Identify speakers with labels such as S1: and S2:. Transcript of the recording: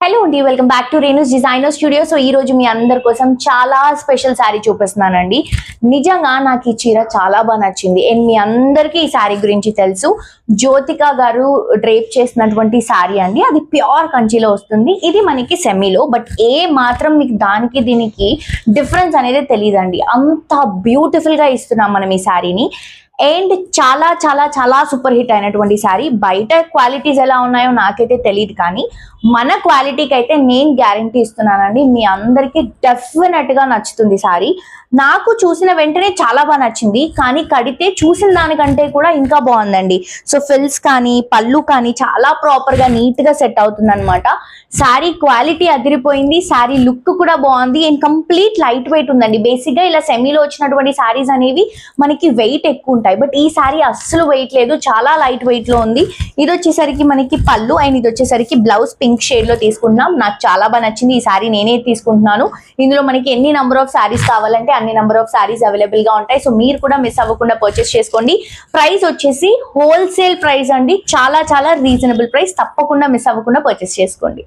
S1: Hello అండి, welcome back to Renu's designer studio. So ఈ రోజు మీ అందరి కోసం చాలా స్పెషల్ శారీ చూపిస్తున్నానండి. నిజంగా నాకు ఈ చీర చాలా బాగా నచ్చింది అండ్ మీ అందరికీ ఈ శారీ గురించి తెలుసు. జ్యోతిక గారు డ్రేప్ చేసినటువంటి శారీ అండి. అది ప్యూర్ కంచిలో వస్తుంది. ఇది మనకి సెమీలో, బట్ ఏ మాత్రం మీకు దానికి దీనికి డిఫరెన్స్ అనేది తెలియదండి. అంత బ్యూటిఫుల్ గా ఇస్తున్నాం మనం ఈ శారీని. అండ్ చాలా చాలా చాలా సూపర్ హిట్ అయినటువంటి శారీ. బయట క్వాలిటీస్ ఎలా ఉన్నాయో నాకైతే తెలియదు, కానీ మన క్వాలిటీకి అయితే నేను గ్యారంటీ ఇస్తున్నానండి. మీ అందరికీ డెఫినెట్ గా నచ్చుతుంది శారీ. నాకు చూసిన వెంటనే చాలా బాగా నచ్చింది, కానీ కడితే చూసిన దానికంటే కూడా ఇంకా బాగుందండి. సో ఫిల్స్ కానీ పళ్ళు కానీ చాలా ప్రాపర్ గా నీట్ గా సెట్ అవుతుంది అనమాట. శారీ క్వాలిటీ అదిరిపోయింది, శారీ లుక్ కూడా బాగుంది అండ్ కంప్లీట్ లైట్ వెయిట్ ఉందండి. బేసిక్ గా ఇలా సెమీలో వచ్చినటువంటి శారీస్ అనేవి మనకి వెయిట్ ఎక్కువ ఉంటాయి, బట్ ఈ శారీ అస్సలు వెయిట్ లేదు, చాలా లైట్ వెయిట్ లో ఉంది. ఇది వచ్చేసరికి మనకి పళ్ళు అండ్ ఇది వచ్చేసరికి బ్లౌజ్ పింక్ షేడ్ లో తీసుకుంటున్నాం. నాకు చాలా బాగా నచ్చింది ఈ శారీ, నేనే తీసుకుంటున్నాను. ఇందులో మనకి ఎన్ని నెంబర్ ఆఫ్ శారీస్ కావాలంటే అన్ని నెంబర్ ఆఫ్ శారీస్ అవైలబుల్ గా ఉంటాయి. సో మీరు కూడా మిస్ అవ్వకుండా పర్చేస్ చేసుకోండి. ప్రైస్ వచ్చేసి హోల్సేల్ ప్రైస్ అండి, చాలా చాలా రీజనబుల్ ప్రైస్. తప్పకుండా మిస్ అవ్వకుండా పర్చేస్ చేసుకోండి.